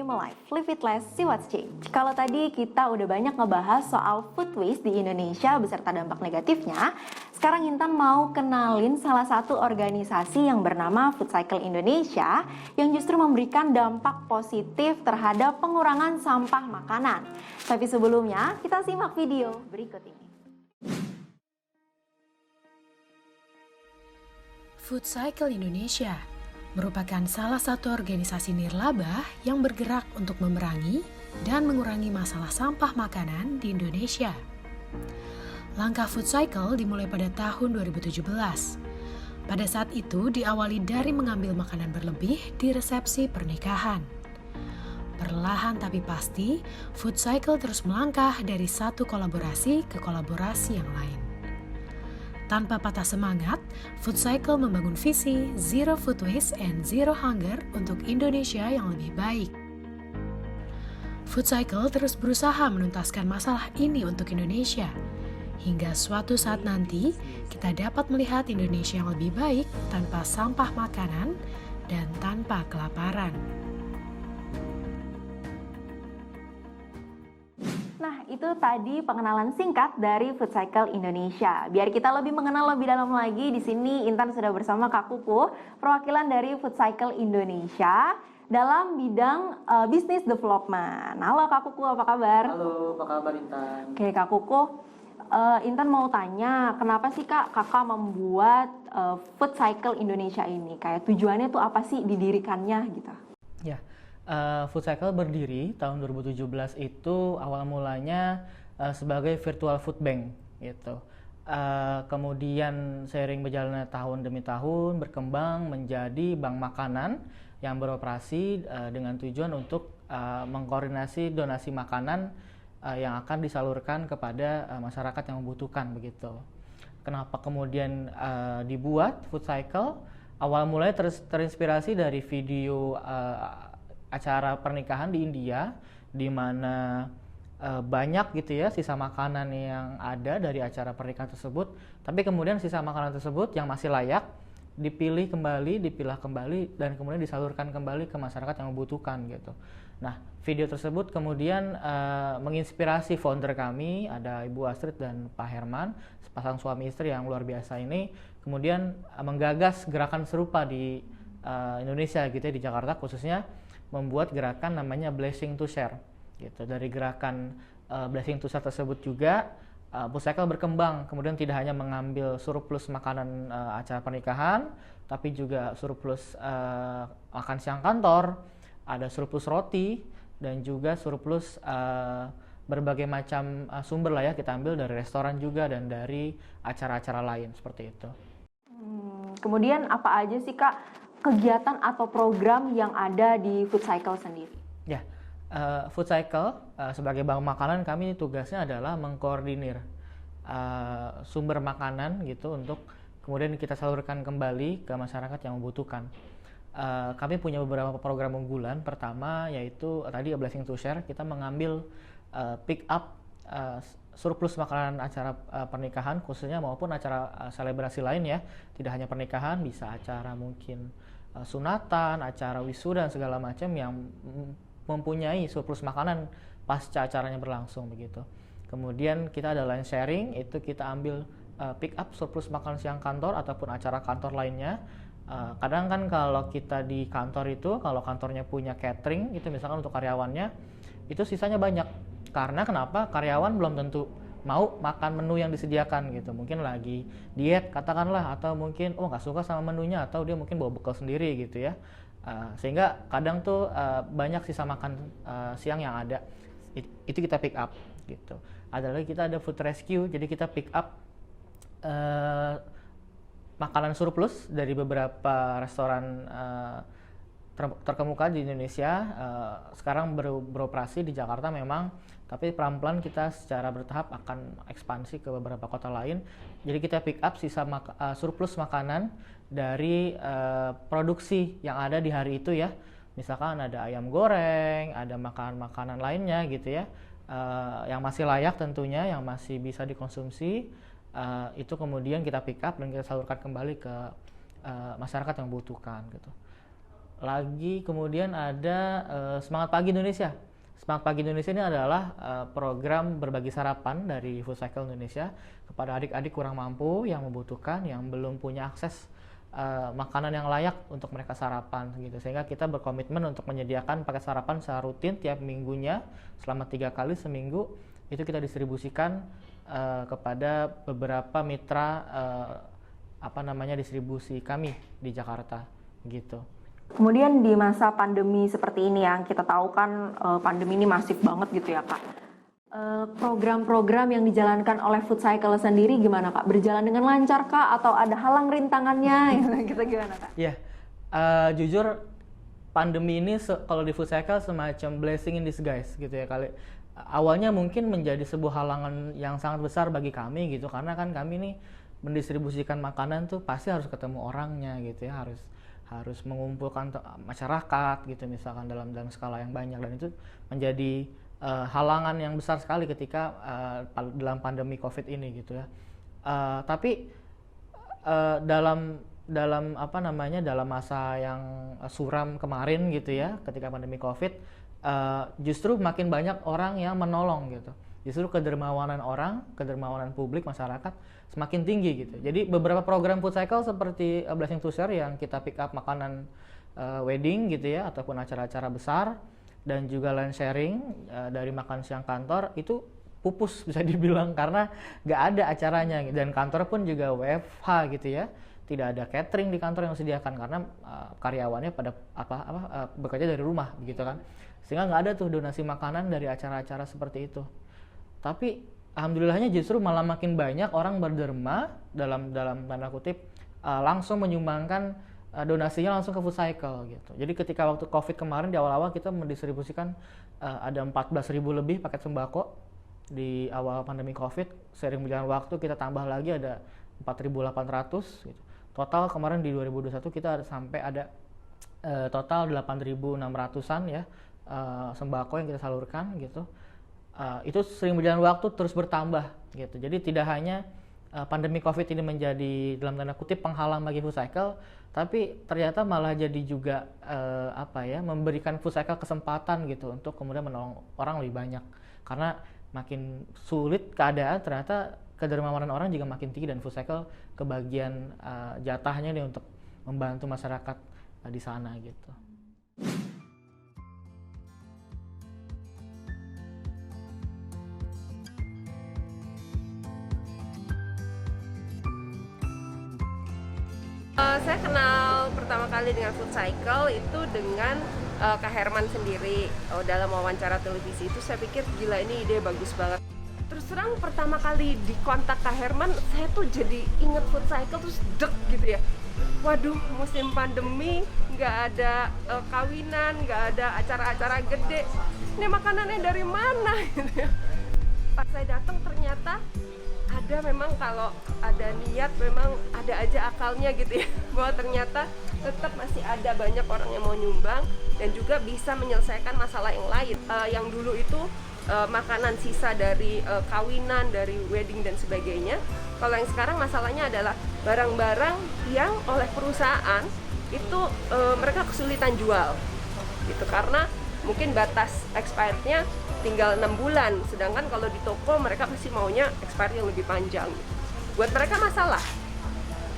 Minimal Life, Live It Less, See What's Change. Kalau tadi kita udah banyak ngebahas soal food waste di Indonesia beserta dampak negatifnya, sekarang Intan mau kenalin salah satu organisasi yang bernama Food Cycle Indonesia yang justru memberikan dampak positif terhadap pengurangan sampah makanan. Tapi sebelumnya, kita simak video berikut ini. Food Cycle Indonesia merupakan salah satu organisasi nirlaba yang bergerak untuk memerangi dan mengurangi masalah sampah makanan di Indonesia. Langkah Food Cycle dimulai pada tahun 2017. Pada saat itu diawali dari mengambil makanan berlebih di resepsi pernikahan. Perlahan tapi pasti, Food Cycle terus melangkah dari satu kolaborasi ke kolaborasi yang lain. Tanpa patah semangat, Food Cycle membangun visi Zero Food Waste and Zero Hunger untuk Indonesia yang lebih baik. Food Cycle terus berusaha menuntaskan masalah ini untuk Indonesia, hingga suatu saat nanti kita dapat melihat Indonesia yang lebih baik tanpa sampah makanan dan tanpa kelaparan. Nah, itu tadi pengenalan singkat dari Food Cycle Indonesia. Biar kita lebih mengenal lebih dalam lagi, di sini Intan sudah bersama Kak Kuku, perwakilan dari Food Cycle Indonesia dalam bidang business development. Halo Kak Kuku, apa kabar? Halo, apa kabar Intan? Oke Kak Kuku, Intan mau tanya, kenapa sih kakak membuat Food Cycle Indonesia ini? Kayak tujuannya tuh apa sih didirikannya gitu? Ya, Food Cycle berdiri tahun 2017 itu awal mulanya sebagai virtual food bank gitu. Kemudian seiring berjalannya tahun demi tahun berkembang menjadi bank makanan yang beroperasi dengan tujuan untuk mengkoordinasi donasi makanan yang akan disalurkan kepada masyarakat yang membutuhkan begitu. Kenapa kemudian dibuat Food Cycle? Awal mulanya terinspirasi dari video acara pernikahan di India, di mana banyak gitu ya sisa makanan yang ada dari acara pernikahan tersebut, tapi kemudian sisa makanan tersebut yang masih layak dipilah kembali dan kemudian disalurkan kembali ke masyarakat yang membutuhkan gitu. Nah, video tersebut kemudian menginspirasi founder kami, ada Ibu Astrid dan Pak Herman, sepasang suami istri yang luar biasa ini, kemudian menggagas gerakan serupa di Indonesia gitu ya, di Jakarta khususnya, membuat gerakan namanya Blessing to Share gitu. Dari gerakan Blessing to Share tersebut juga Food Cycle berkembang, kemudian tidak hanya mengambil surplus makanan acara pernikahan, tapi juga surplus makan siang kantor, ada surplus roti, dan juga surplus berbagai macam sumber lah ya, kita ambil dari restoran juga dan dari acara-acara lain seperti itu. Kemudian apa aja sih Kak kegiatan atau program yang ada di Food Cycle sendiri? Ya, Food Cycle sebagai bank makanan kami tugasnya adalah mengkoordinir sumber makanan gitu untuk kemudian kita salurkan kembali ke masyarakat yang membutuhkan. Kami punya beberapa program unggulan. Pertama yaitu tadi Blessing to Share, kita mengambil pick up surplus makanan acara pernikahan khususnya maupun acara selebrasi lain ya. Tidak hanya pernikahan, bisa acara mungkin sunatan, acara wisuda dan segala macam yang mempunyai surplus makanan pasca acaranya berlangsung begitu. Kemudian kita ada line sharing, itu kita ambil pick up surplus makan siang kantor ataupun acara kantor lainnya. Kadang kan kalau kita di kantor itu, kalau kantornya punya catering itu misalkan untuk karyawannya, itu sisanya banyak. Karena kenapa? Karyawan belum tentu mau makan menu yang disediakan gitu, mungkin lagi diet katakanlah, atau mungkin nggak suka sama menunya, atau dia mungkin bawa bekal sendiri gitu ya, sehingga kadang tuh banyak sisa makan siang yang ada, itu kita pick up gitu. Ada lagi kita ada food rescue, jadi kita pick up makanan surplus dari beberapa restoran terkemuka di Indonesia, sekarang beroperasi di Jakarta memang, tapi pelan-pelan kita secara bertahap akan ekspansi ke beberapa kota lain. Jadi kita pick up sisa surplus makanan dari produksi yang ada di hari itu ya. Misalkan ada ayam goreng, ada makanan-makanan lainnya gitu ya, yang masih layak tentunya, yang masih bisa dikonsumsi, itu kemudian kita pick up dan kita salurkan kembali ke masyarakat yang membutuhkan gitu. lagi kemudian ada Semangat Pagi Indonesia. Semangat Pagi Indonesia ini adalah program berbagi sarapan dari Food Cycle Indonesia kepada adik-adik kurang mampu yang membutuhkan, yang belum punya akses makanan yang layak untuk mereka sarapan gitu. Sehingga kita berkomitmen untuk menyediakan paket sarapan secara rutin tiap minggunya selama 3 kali seminggu. Itu kita distribusikan kepada beberapa mitra distribusi kami di Jakarta gitu. Kemudian di masa pandemi seperti ini yang kita tahu kan pandemi ini masif banget gitu ya Kak. Program-program yang dijalankan oleh Food Cycle sendiri gimana Kak? Berjalan dengan lancar Kak? Atau ada halang rintangannya? Gitu gimana Kak? Ya, jujur pandemi ini kalau di Food Cycle semacam blessing in disguise gitu ya kali. Awalnya mungkin menjadi sebuah halangan yang sangat besar bagi kami gitu, karena kan kami nih mendistribusikan makanan tuh pasti harus ketemu orangnya gitu ya, harus mengumpulkan masyarakat gitu misalkan dalam skala yang banyak, dan itu menjadi halangan yang besar sekali ketika dalam pandemi COVID ini gitu ya. Tapi dalam masa yang suram kemarin gitu ya, ketika pandemi COVID, justru makin banyak orang yang menolong gitu. Justru kedermawanan publik masyarakat semakin tinggi gitu. Jadi beberapa program Food Cycle seperti Blessing to Share yang kita pick up makanan wedding gitu ya, ataupun acara-acara besar, dan juga lunch sharing dari makan siang kantor itu pupus bisa dibilang karena nggak ada acaranya, dan kantor pun juga WFH gitu ya, tidak ada catering di kantor yang disediakan karena karyawannya pada bekerja dari rumah begitu kan, sehingga nggak ada tuh donasi makanan dari acara-acara seperti itu. Tapi alhamdulillahnya justru malah makin banyak orang berderma dalam tanda kutip langsung menyumbangkan donasinya langsung ke Food Cycle gitu. Jadi ketika waktu COVID kemarin di awal-awal kita mendistribusikan ada 14.000 lebih paket sembako di awal pandemi COVID. Seiring berjalan waktu kita tambah lagi ada 4.800 gitu. Total kemarin di 2021 kita sampai ada total 8.600-an ya sembako yang kita salurkan gitu. Itu sering berjalan waktu terus bertambah gitu. Jadi tidak hanya pandemi COVID ini menjadi dalam tanda kutip penghalang bagi Food Cycle, tapi ternyata malah jadi juga memberikan Food Cycle kesempatan gitu untuk kemudian menolong orang lebih banyak. Karena makin sulit keadaan, ternyata kedermawanan orang juga makin tinggi, dan Food Cycle kebagian jatahnya nih untuk membantu masyarakat di sana gitu. Saya kenal pertama kali dengan Food Cycle itu dengan Kak Herman sendiri. Dalam wawancara televisi itu saya pikir gila, ini ide bagus banget. Terus terang pertama kali di kontak Kak Herman, saya tuh jadi inget Food Cycle, terus dek gitu ya. Waduh, musim pandemi, nggak ada kawinan, nggak ada acara-acara gede. Ini makanannya dari mana gitu ya. Pas saya datang ternyata ada, memang kalau ada niat memang ada aja akalnya gitu ya, bahwa ternyata tetap masih ada banyak orang yang mau nyumbang dan juga bisa menyelesaikan masalah yang lain. Yang dulu itu makanan sisa dari kawinan, dari wedding dan sebagainya. Kalau yang sekarang masalahnya adalah barang-barang yang oleh perusahaan itu mereka kesulitan jual gitu, karena mungkin batas expirednya tinggal 6 bulan, sedangkan kalau di toko mereka pasti maunya expired yang lebih panjang. Buat mereka masalah.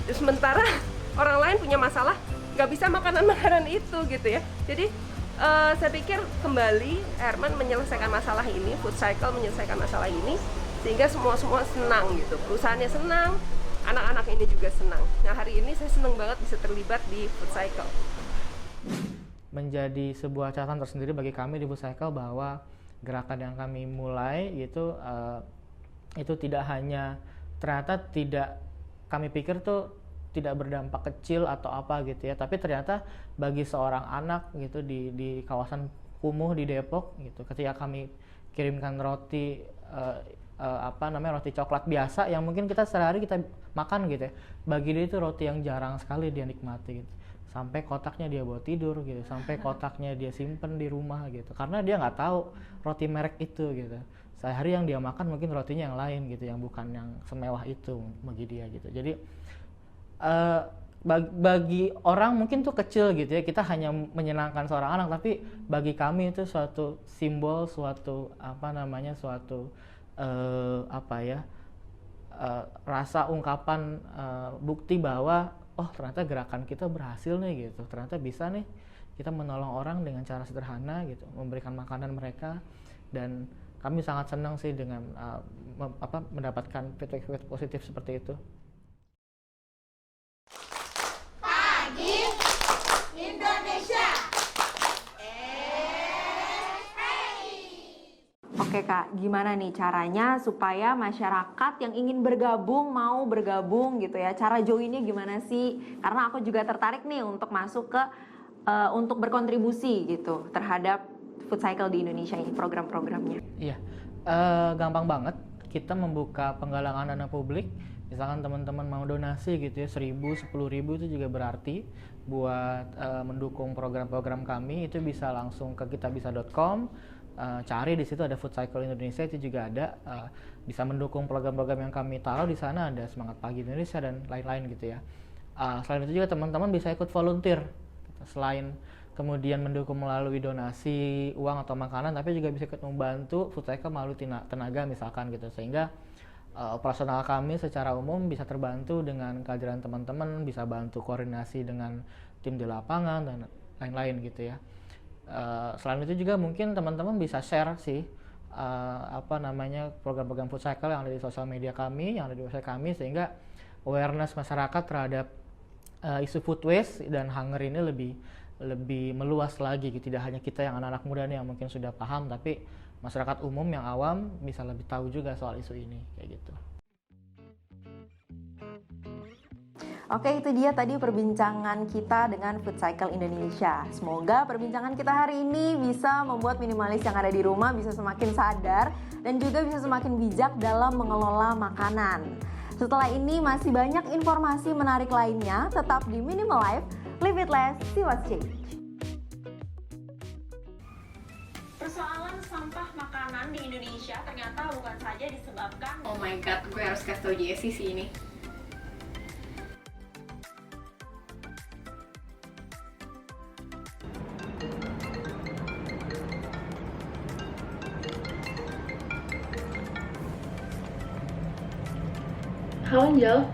Terus sementara orang lain punya masalah, nggak bisa makanan-makanan itu gitu ya. Jadi saya pikir kembali Herman menyelesaikan masalah ini, Food Cycle menyelesaikan masalah ini, sehingga semua senang gitu. Perusahaannya senang, anak-anak ini juga senang. Nah, hari ini saya senang banget bisa terlibat di Food Cycle. Menjadi sebuah catatan tersendiri bagi kami di Food Cycle bahwa gerakan yang kami mulai itu tidak hanya, ternyata tidak, kami pikir tuh tidak berdampak kecil atau apa gitu ya, tapi ternyata bagi seorang anak gitu di kawasan kumuh di Depok gitu, ketika kami kirimkan roti roti coklat biasa yang mungkin kita sehari-hari kita makan gitu ya, bagi dia itu roti yang jarang sekali dia nikmati gitu. Sampai kotaknya dia bawa tidur gitu, sampai kotaknya dia simpen di rumah gitu, karena dia nggak tahu roti merek itu gitu. Sehari yang dia makan mungkin rotinya yang lain gitu, yang bukan yang semewah itu bagi dia gitu. Jadi bagi orang mungkin tuh kecil gitu ya, kita hanya menyenangkan seorang anak, tapi bagi kami itu suatu simbol, suatu rasa ungkapan, bukti bahwa oh ternyata gerakan kita berhasil nih gitu, ternyata bisa nih kita menolong orang dengan cara sederhana gitu, memberikan makanan mereka. Dan kami sangat senang sih dengan mendapatkan feedback positif seperti itu. Oke Kak, gimana nih caranya supaya masyarakat yang ingin bergabung, mau bergabung gitu ya, cara joinnya gimana sih? Karena aku juga tertarik nih untuk masuk ke, untuk berkontribusi gitu terhadap Food Cycle di Indonesia ini, program-programnya. Iya, gampang banget. Kita membuka penggalangan dana publik. Misalkan teman-teman mau donasi gitu ya, 1.000, 10.000 itu juga berarti buat mendukung program-program kami. Itu bisa langsung ke kitabisa.com, cari di situ ada Food Cycle Indonesia, itu juga ada, bisa mendukung program-program yang kami taruh di sana, ada Semangat Pagi Indonesia dan lain-lain gitu ya. Selain itu juga teman-teman bisa ikut volunteer. Selain kemudian mendukung melalui donasi uang atau makanan, tapi juga bisa ikut membantu Food Cycle melalui tenaga misalkan gitu, sehingga operasional kami secara umum bisa terbantu dengan kehadiran teman-teman, bisa bantu koordinasi dengan tim di lapangan dan lain-lain gitu ya. Selain itu juga mungkin teman-teman bisa share sih program-program Food Cycle yang ada di sosial media kami, yang ada di website kami, sehingga awareness masyarakat terhadap isu food waste dan hunger ini lebih meluas lagi gitu. Tidak hanya kita yang anak-anak muda nih yang mungkin sudah paham, tapi masyarakat umum yang awam bisa lebih tahu juga soal isu ini kayak gitu. Oke, itu dia tadi perbincangan kita dengan Food Cycle Indonesia. Semoga perbincangan kita hari ini bisa membuat minimalis yang ada di rumah bisa semakin sadar dan juga bisa semakin bijak dalam mengelola makanan. Setelah ini masih banyak informasi menarik lainnya, tetap di Minimal Life, live it less, see what's change. Persoalan sampah makanan di Indonesia ternyata bukan saja disebabkan oh my god, gue harus kasih tau Jessie sih ini. Halo Angel,